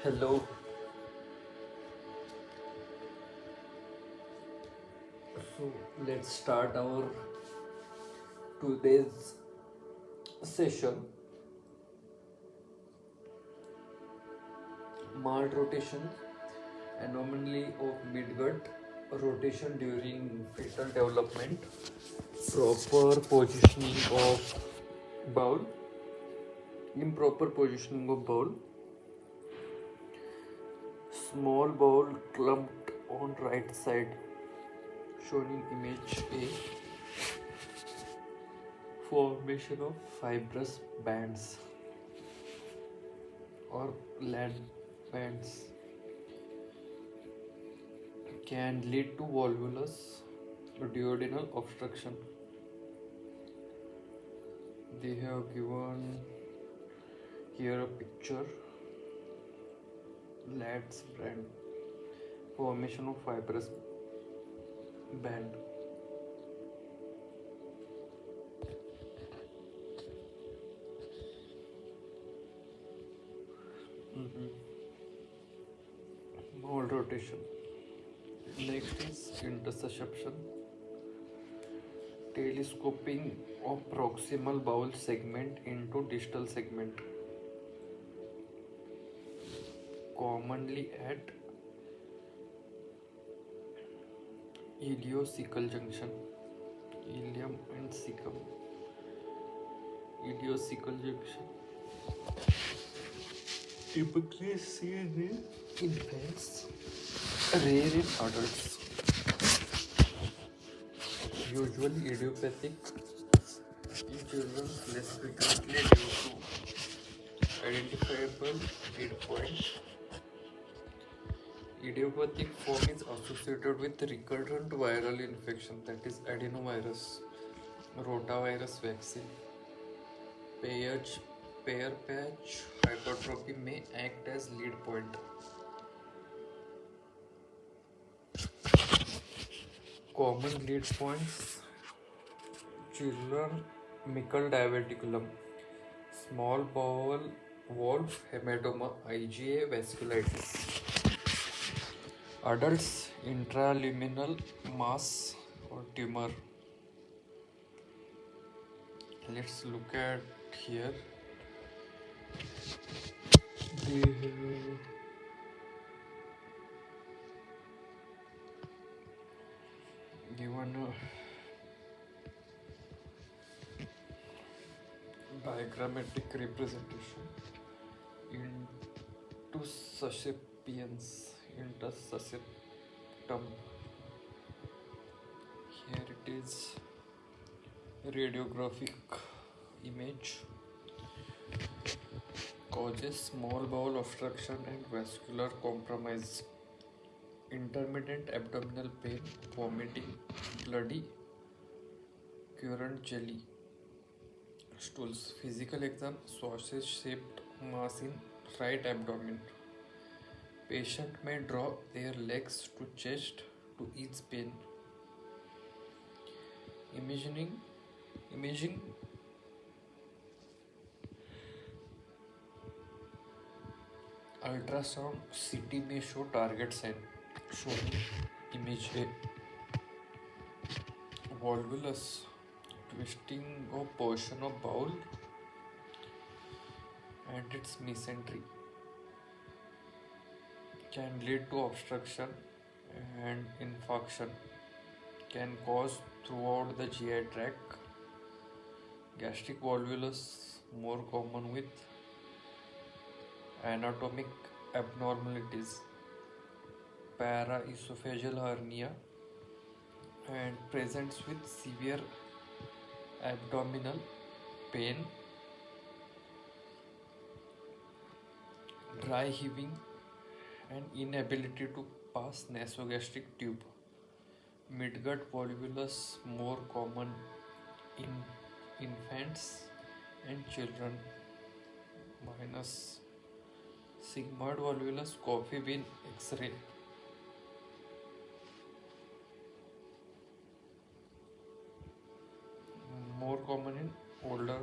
Hello. So let's start our today's session. Malt rotation, anomaly of midgut, rotation during fetal development, proper positioning of bowel, improper positioning of bowel, small bowel clumped on right side, shown in image A, formation of fibrous bands or lead bands can lead to volvulus duodenal obstruction. They have given here a picture, leads band, formation of fibrous band. Bowel rotation. Next is intersusception, telescoping of proximal bowel segment into distal segment, commonly at iliocecal junction, ilium and cecum. Iliocecal junction typically seen in infants, rare in adults, usually idiopathic in children, less frequently due to identifiable lead point. Idiopathic form is associated with recurrent viral infection, that is adenovirus, rotavirus vaccine. Pair patch hypertrophy may act as lead point. Common lead points: children, Mickel diverticulum, small bowel valve hematoma, IgA vasculitis. Adults, intraluminal mass or tumor. Let's look at here. They have given a diagrammatic representation into susceptience, intersusceptum. Here it is radiographic image. Causes small bowel obstruction and vascular compromise. Intermittent abdominal pain, vomiting, bloody, current jelly stools. Physical exam: sausage shaped mass in right abdomen. Patient may draw their legs to chest to ease pain. Imaging ultrasound CT may show target sign, shown in image A. Volvulus, twisting of portion of bowel and its mesentery can lead to obstruction and infarction, can cause throughout the GI tract. Gastric volvulus, more common with anatomic abnormalities, paraesophageal hernia, and presents with severe abdominal pain, dry heaving, and inability to pass nasogastric tube. Midgut volvulus, more common in infants and children, minus sigmoid volvulus, coffee bean X-ray. More common in older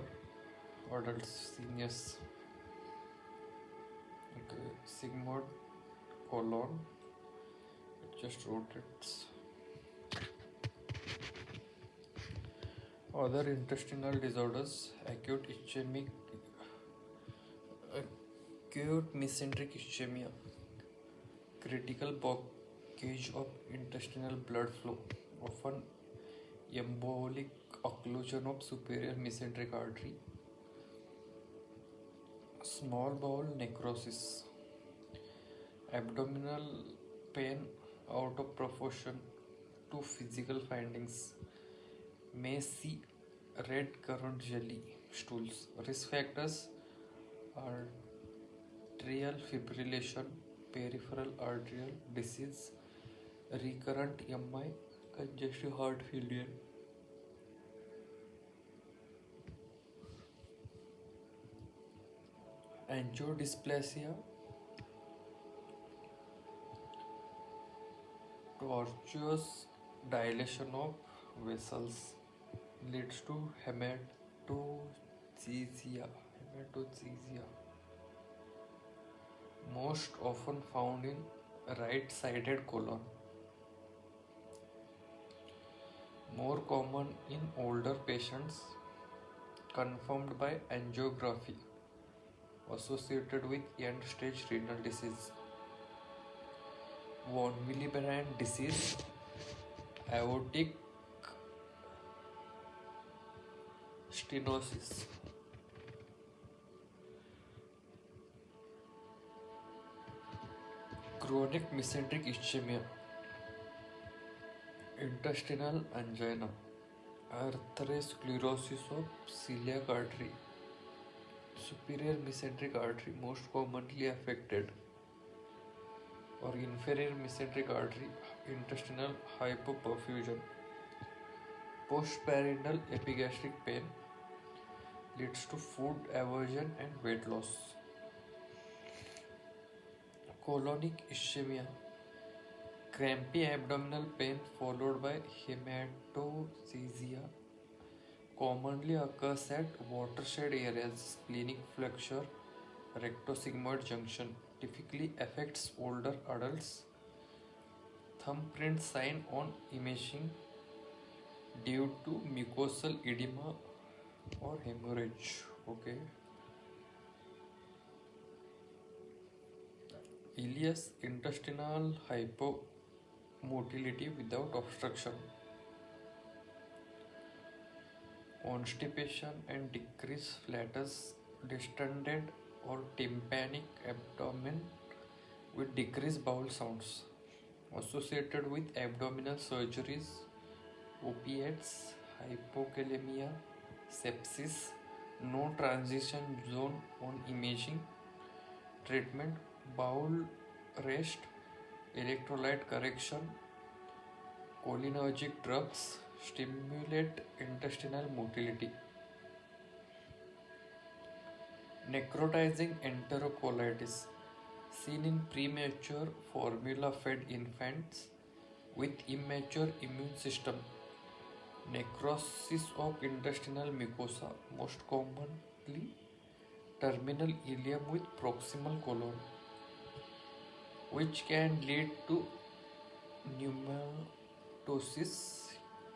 adults, seniors. Okay, sigmoid colon. It just rotates. Other intestinal disorders: acute mesenteric ischemia, critical blockage of intestinal blood flow, often embolic occlusion of superior mesenteric artery, small bowel necrosis, abdominal pain out of proportion to physical findings, may see red currant jelly stools. Risk factors: atrial fibrillation, peripheral arterial disease, recurrent MI, congestive heart failure. Angiodysplasia, tortuous dilation of vessels, leads to hematochezia. Most often found in right-sided colon. More common in older patients, confirmed by angiography, associated with end-stage renal disease. Von Willebrand disease, aortic stenosis. Chronic mesenteric ischemia, intestinal angina, atherosclerosis of celiac artery, superior mesenteric artery most commonly affected, or inferior mesenteric artery, intestinal hypoperfusion, postprandial epigastric pain, leads to food aversion and weight loss. Colonic ischemia, crampy abdominal pain followed by hematochezia, commonly occurs at watershed areas, splenic flexure, rectosigmoid junction, typically affects older adults. Thumbprint sign on imaging due to mucosal edema or hemorrhage. Okay. Ileus, intestinal hypomotility without obstruction, constipation and decreased flatus, distended or tympanic abdomen with decreased bowel sounds, associated with abdominal surgeries, opiates, hypokalemia, sepsis, no transition zone on imaging, treatment, bowel rest, electrolyte correction, cholinergic drugs, stimulate intestinal motility. Necrotizing enterocolitis, seen in premature formula fed infants with immature immune system. Necrosis of intestinal mucosa, most commonly terminal ileum with proximal colon, which can lead to pneumatosis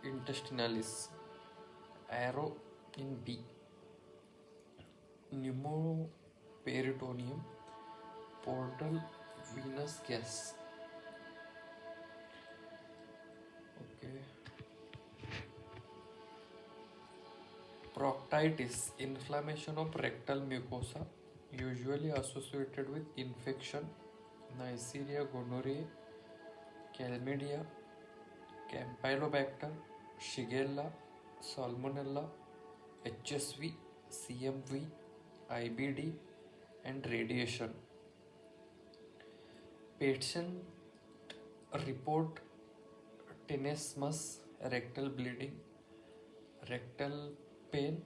intestinalis. Arrow in B. Pneumoperitoneum, portal venous gas. Okay. Proctitis, inflammation of rectal mucosa, usually associated with infection, Neisseria gonorrhoeae, Chlamydia, Campylobacter, Shigella, Salmonella, HSV, CMV, IBD, and radiation. Patient report tenesmus, rectal bleeding, rectal pain.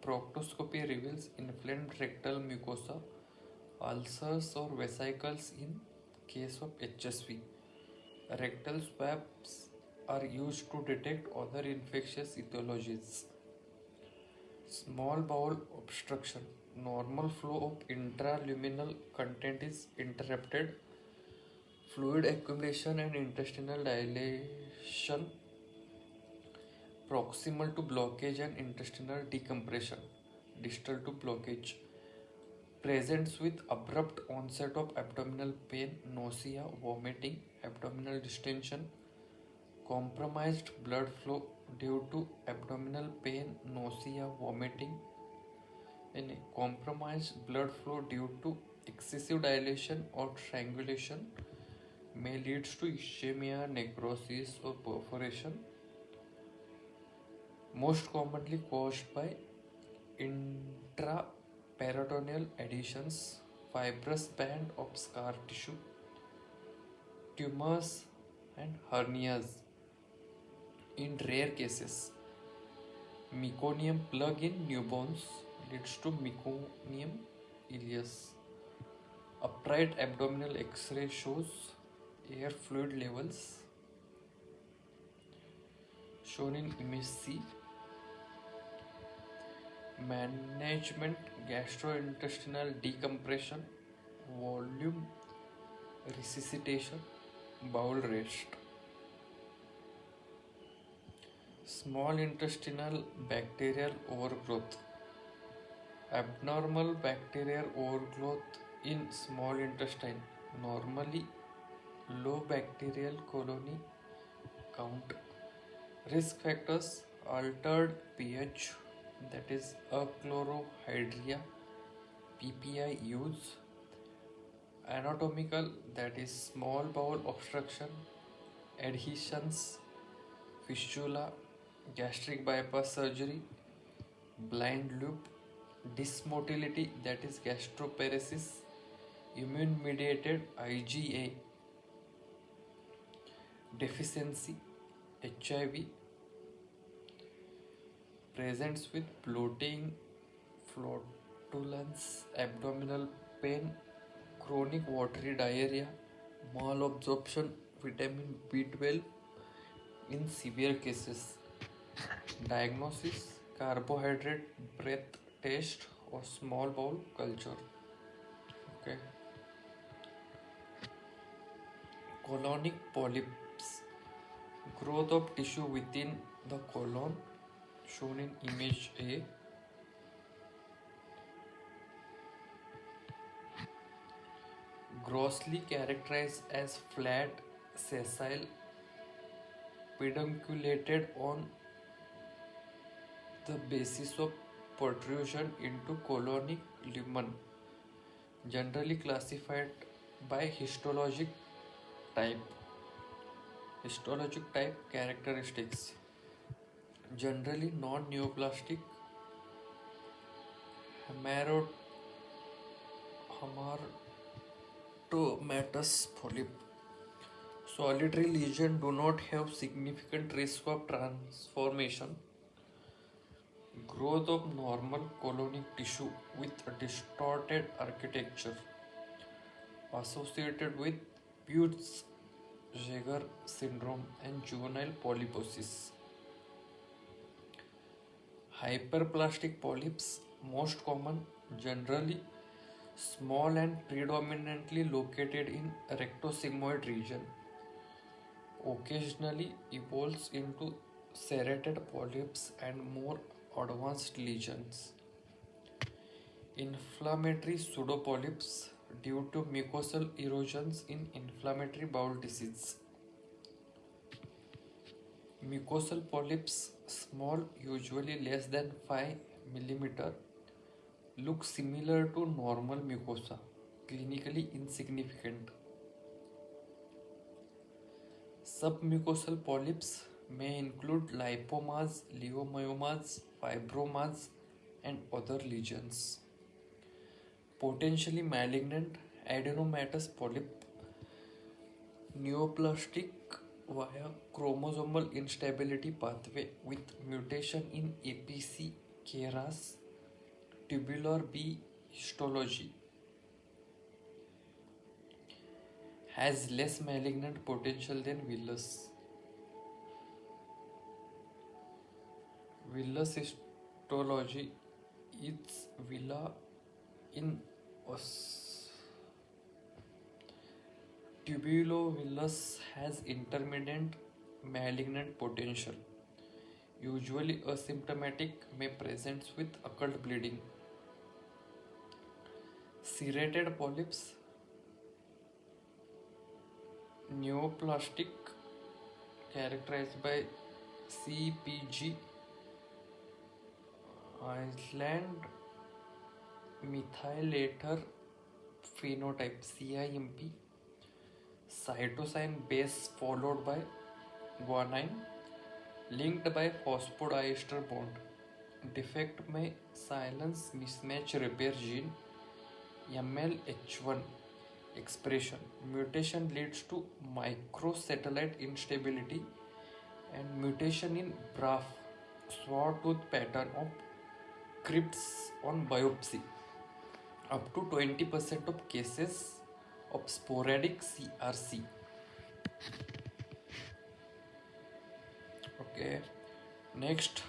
Proctoscopy reveals inflamed rectal mucosa, ulcers or vesicles in case of HSV. Rectal swabs are used to detect other infectious etiologies. Small bowel obstruction, Normal flow of intraluminal content is interrupted. Fluid accumulation and intestinal dilation proximal to blockage and intestinal decompression distal to blockage. Presents with abrupt onset of abdominal pain, nausea, vomiting, abdominal distension, compromised blood flow due to abdominal pain, nausea, vomiting, and compromised blood flow due to excessive dilation or strangulation may lead to ischemia, necrosis, or perforation, most commonly caused by intraperitoneal adhesions, fibrous band of scar tissue, tumors, and hernias. In rare cases, meconium plug in newborns leads to meconium ileus. Upright abdominal X-ray shows air fluid levels shown in image C. Management: gastrointestinal decompression, volume resuscitation, bowel rest. Small intestinal bacterial overgrowth. Abnormal bacterial overgrowth in small intestine. Normally low bacterial colony count. Risk factors: altered pH, that is achlorohydria, PPI use, anatomical, that is small bowel obstruction, adhesions, fistula, gastric bypass surgery, blind loop, dysmotility, that is gastroparesis, immune mediated IgA deficiency, HIV, presents with bloating, flatulence, abdominal pain, chronic watery diarrhea, malabsorption, vitamin B12 in severe cases. Diagnosis: carbohydrate breath test or small bowel culture. Okay. Colonic polyps, growth of tissue within the colon shown in image A. Grossly characterized as flat, sessile, pedunculated on the basis of protrusion into colonic lumen, generally classified by histologic type. Histologic type characteristics: generally non-neoplastic, hamartomatous polyp. Solitary lesions do not have significant risk of transformation. Growth of normal colonic tissue with a distorted architecture associated with Peutz-Jeghers syndrome and juvenile polyposis. Hyperplastic polyps, most common, generally small and predominantly located in rectosigmoid region. Occasionally evolves into serrated polyps and more advanced lesions. Inflammatory pseudopolyps due to mucosal erosions in inflammatory bowel disease. Mucosal polyps, small, usually less than 5 mm, look similar to normal mucosa, clinically insignificant. Submucosal polyps may include lipomas, leiomyomas, fibromas, and other lesions. Potentially malignant adenomatous polyp, neoplastic via chromosomal instability pathway with mutation in APC KRAS, tubular B histology, has less malignant potential than villus. Villus histology is villa In tubulovillus has intermittent malignant potential, usually asymptomatic, may present with occult bleeding. Serrated polyps, neoplastic, characterized by CPG, island methylator phenotype CIMP, cytosine base followed by guanine, linked by phosphodiester bond. Defect may silence mismatch repair gene MLH1 expression. Mutation leads to microsatellite instability and mutation in BRAF, sawtooth pattern of crypts on biopsy. Up to 20% of cases of sporadic CRC. Okay, next,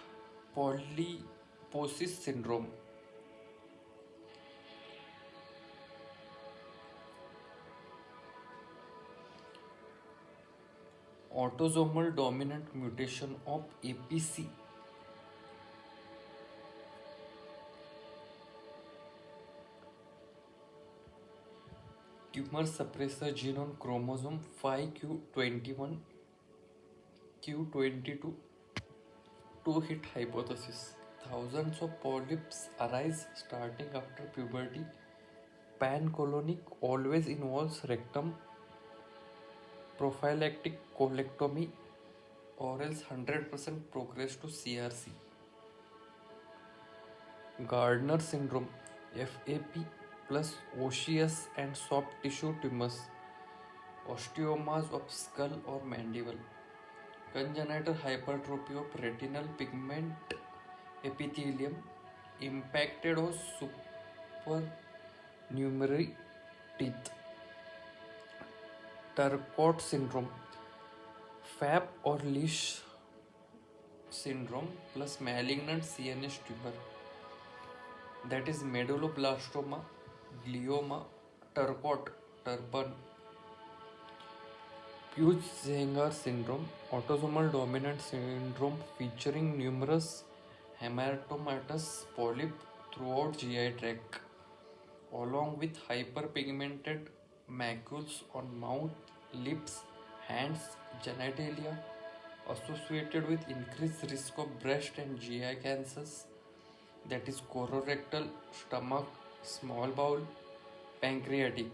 polyposis syndrome. Autosomal dominant mutation of APC. Tumor suppressor gene on chromosome 5q21 q22 two-hit hypothesis. Thousands of polyps arise starting after puberty. Pancolonic always involves rectum, prophylactic colectomy, or else 100% progress to CRC. Gardner syndrome, FAP plus osseous and soft tissue tumors, osteomas of skull or mandible, congenital hypertrophy of retinal pigment epithelium, impacted or supernumerary teeth. Turcot syndrome, FAP or Leash syndrome plus malignant CNS tumor, that is medulloblastoma, glioma, Turcot, turban. Peutz-Jeghers syndrome, autosomal dominant syndrome featuring numerous hematomatous polyp throughout GI tract, along with hyperpigmented macules on mouth, lips, hands, genitalia, associated with increased risk of breast and GI cancers, that is colorectal, stomach, small bowel, pancreatic.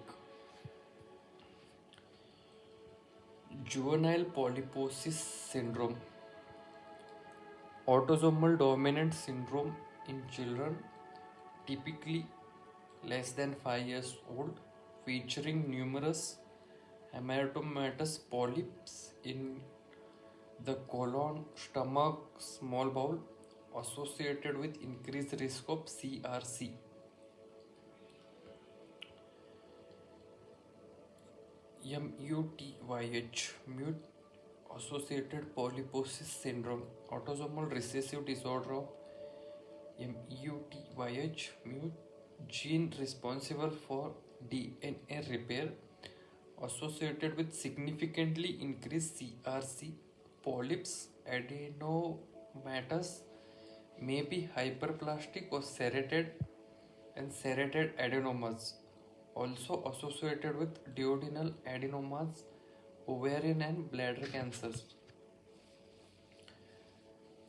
Juvenile polyposis syndrome, autosomal dominant syndrome in children, typically less than 5 years old, featuring numerous hematomatous polyps in the colon, stomach, small bowel, associated with increased risk of CRC. MUTYH, mute associated polyposis syndrome, autosomal recessive disorder of MUTYH, mute gene responsible for DNA repair, associated with significantly increased CRC. Polyps, adenomatous, may be hyperplastic or serrated, and serrated adenomas, also associated with duodenal adenomas, ovarian and bladder cancers.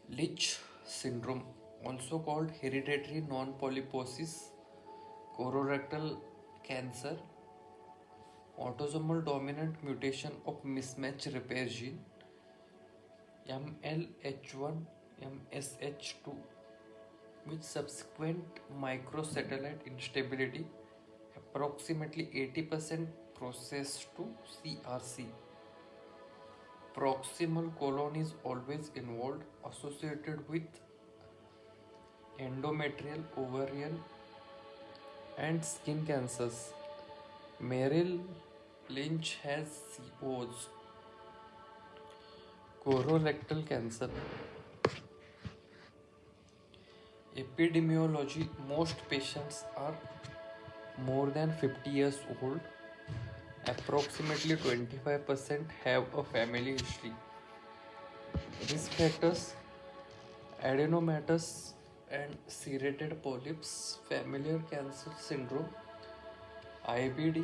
Leach syndrome, also called hereditary non-polyposis, colorectal cancer, autosomal dominant mutation of mismatch repair gene, MLH1, MSH2, with subsequent microsatellite instability, approximately 80% process to CRC. Proximal colon is always involved, associated with endometrial, ovarian, and skin cancers. Merrill Lynch has COs. Colorectal cancer. Epidemiology, most patients are more than 50 years old. Approximately 25% have a family history. Risk factors: adenomatous and serrated polyps, familial cancer syndrome, IBD,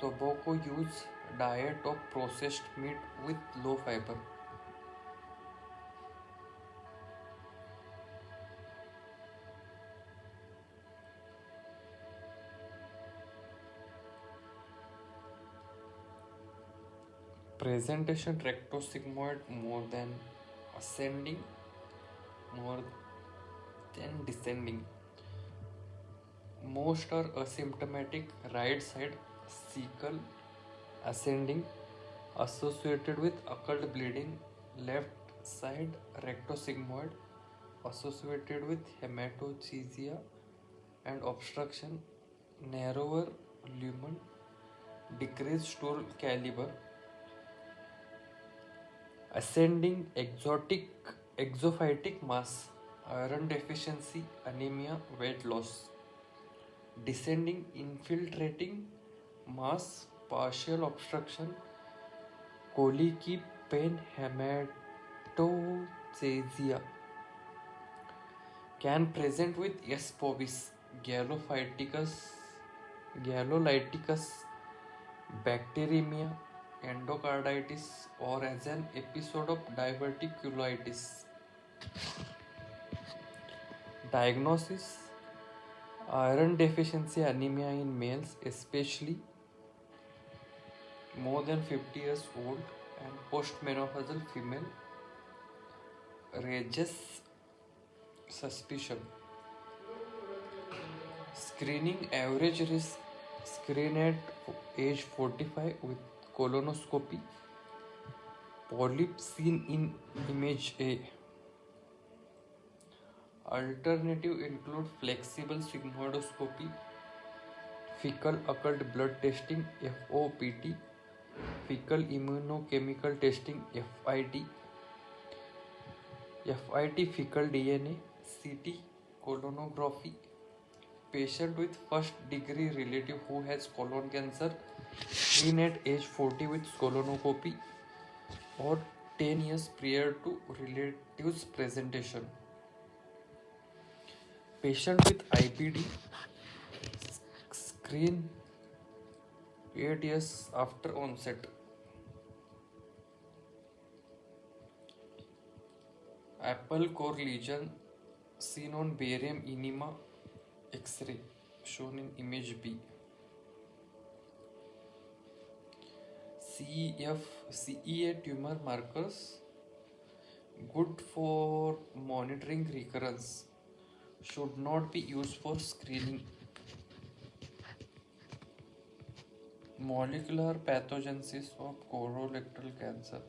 tobacco use, diet of processed meat with low fiber. Presentation: rectosigmoid more than ascending, more than descending. Most are asymptomatic, right side cecal ascending, associated with occult bleeding, left side rectosigmoid, associated with hematochezia and obstruction, narrower lumen, decreased stool caliber, ascending exophytic mass, iron deficiency, anemia, weight loss, descending infiltrating mass, partial obstruction, colicky, pain, hematochezia. Can present with S. bovis, Galloliticus, bacteremia, endocarditis, or as an episode of diverticulitis. Diagnosis: iron deficiency anemia in males, especially more than 50 years old, and postmenopausal female. Rages suspicion. Screening: average risk screen at age 45 with colonoscopy. Polyp seen in image A. Alternative include flexible sigmoidoscopy, fecal occult blood testing FOPT, fecal immunochemical testing FIT fecal DNA, CT, colonography. Patient with first degree relative who has colon cancer, screen at age 40 with colonoscopy or 10 years prior to relative's presentation. Patient with IBD, screen 8 years after onset. Apple core lesion seen on barium enema X-ray shown in image B. CEA tumor markers good for monitoring recurrence, should not be used for screening. Molecular pathogenesis of colorectal cancer.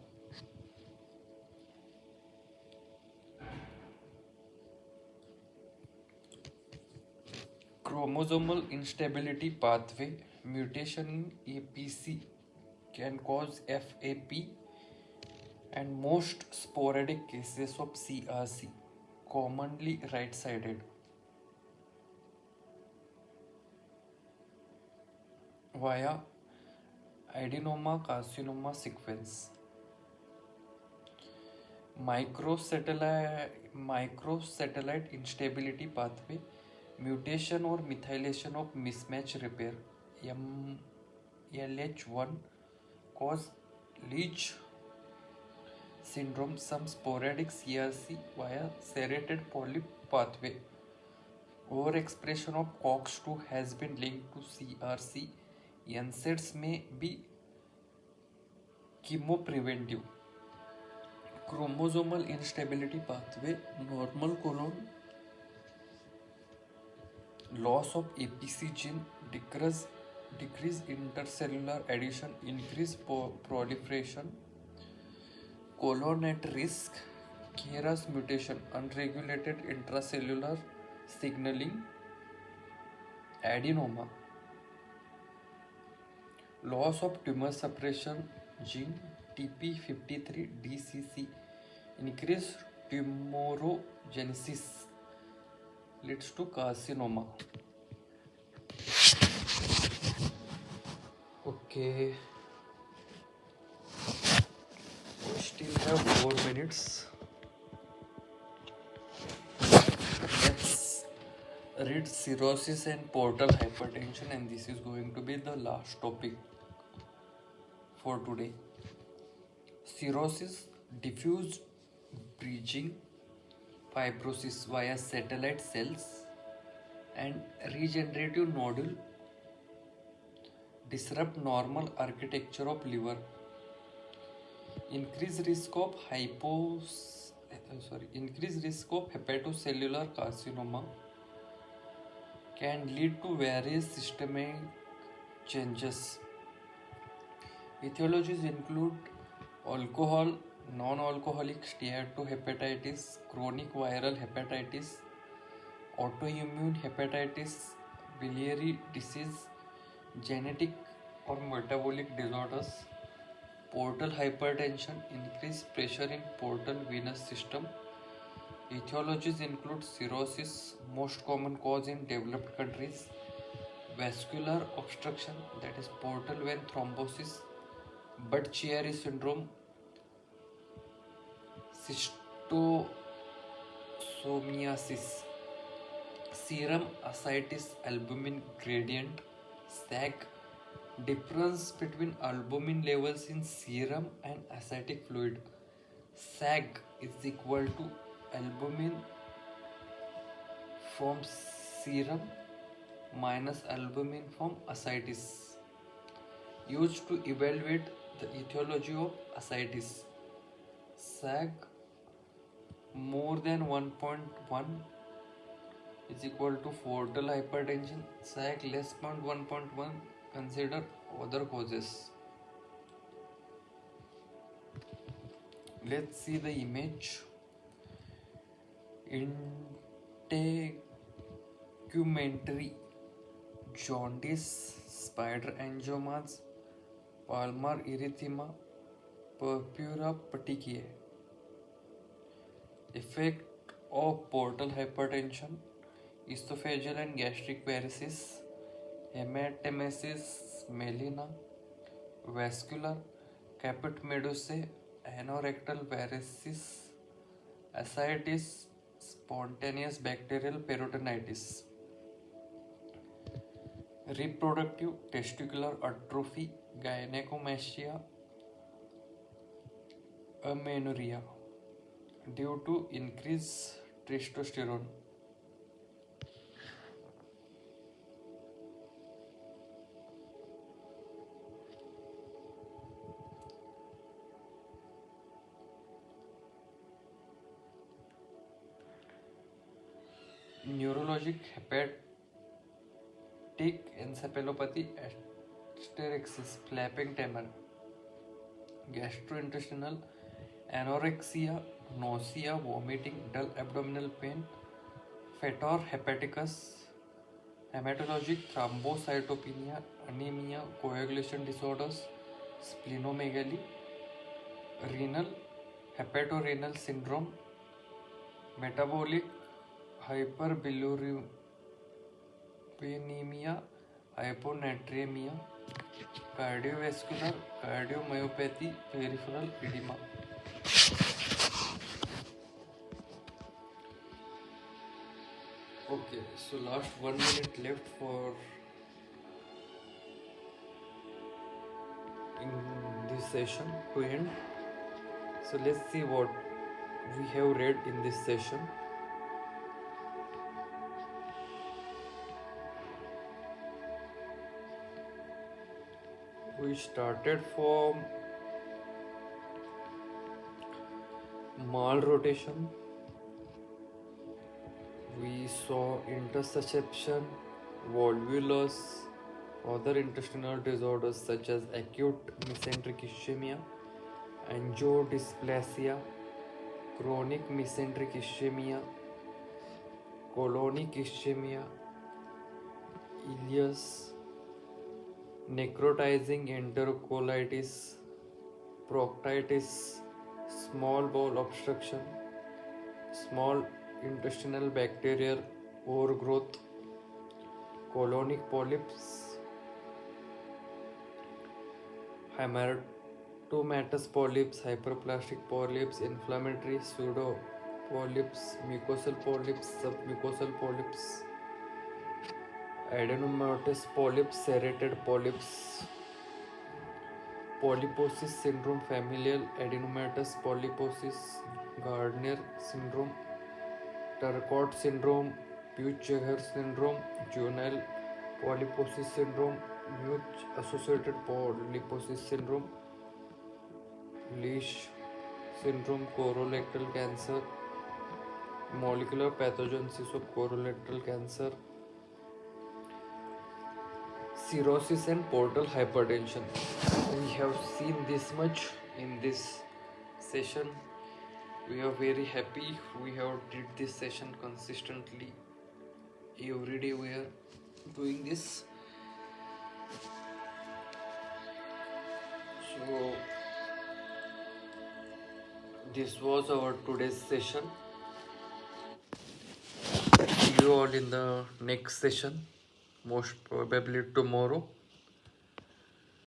Chromosomal instability pathway mutation in APC can cause FAP, and most sporadic cases of CRC, commonly right-sided. Via adenoma carcinoma sequence. Microsatellite instability pathway mutation or methylation of mismatch repair LH1 cause Leach syndrome. Some sporadic CRC via serrated polyp pathway. Overexpression of COX2 has been linked to CRC. NSAIDs may be chemopreventive. Chromosomal instability pathway, normal colon, loss of APC gene, decrease intercellular addition, increase proliferation, colon at risk, KRAS mutation, unregulated intracellular signaling, adenoma, loss of tumor suppression gene TP53-DCC, increased tumorogenesis leads to carcinoma. Okay, we still have 4 minutes. Let's read cirrhosis and portal hypertension, and this is going to be the last topic for today. Cirrhosis, diffuse bridging fibrosis via satellite cells and regenerative nodule disrupt normal architecture of liver, increased risk of hepatocellular carcinoma, can lead to various systemic changes. Etiologies include alcohol, non-alcoholic steatohepatitis, chronic viral hepatitis, autoimmune hepatitis, biliary disease, genetic or metabolic disorders, portal hypertension, increased pressure in portal venous system. Etiologies include cirrhosis, most common cause in developed countries, vascular obstruction, that is portal vein thrombosis, Budd-Chiari syndrome, schistosomiasis, serum ascites albumin gradient, SAG, difference between albumin levels in serum and ascitic fluid. SAG is equal to albumin from serum minus albumin from ascites, used to evaluate the etiology of ascites. SAG more than 1.1 is equal to portal hypertension. SAG less than 1.1, consider other causes. Let's see the image. Integumentary jaundice, spider angiomas, palmar erythema, purpura petechiae. Effect of portal hypertension, esophageal and gastric varices, hematemesis melena, vascular, caput medusae, anorectal varices, ascites, spontaneous bacterial peritonitis. Reproductive testicular atrophy, gynecomastia, amenorrhea due to increased testosterone. Neurologic hepatic encephalopathy, asterixis, flapping tremor, gastrointestinal anorexia, nausea, vomiting, dull abdominal pain, fetor hepaticus, hematologic thrombocytopenia, anemia, coagulation disorders, splenomegaly, renal, hepatorenal syndrome, metabolic hyperbilirubinemia, hyponatremia, cardiovascular, cardiomyopathy, peripheral edema. Okay, so last 1 minute left for in this session to end. So let's see what we have read in this session. We started from malrotation. We saw interception, volvulus, other intestinal disorders such as acute mesenteric ischemia, angiodysplasia, chronic mesenteric ischemia, colonic ischemia, ileus, necrotizing enterocolitis, proctitis, small bowel obstruction, small intestinal bacterial overgrowth, colonic polyps, hematomatous polyps, hyperplastic polyps, inflammatory pseudo polyps, mucosal polyps, submucosal polyps, adenomatous polyps, serrated polyps, polyposis syndrome, familial adenomatous polyposis, Gardner syndrome, Turcot syndrome, Peutz-Jeghers syndrome, juvenile polyposis syndrome, Much associated polyposis syndrome, Leash syndrome, colorectal cancer, molecular pathogenesis of colorectal cancer, cirrhosis and portal hypertension. We have seen this much in this session. We are very happy we have did this session consistently. Every day we are doing this. So this was our today's session. See you all in the next session, most probably tomorrow.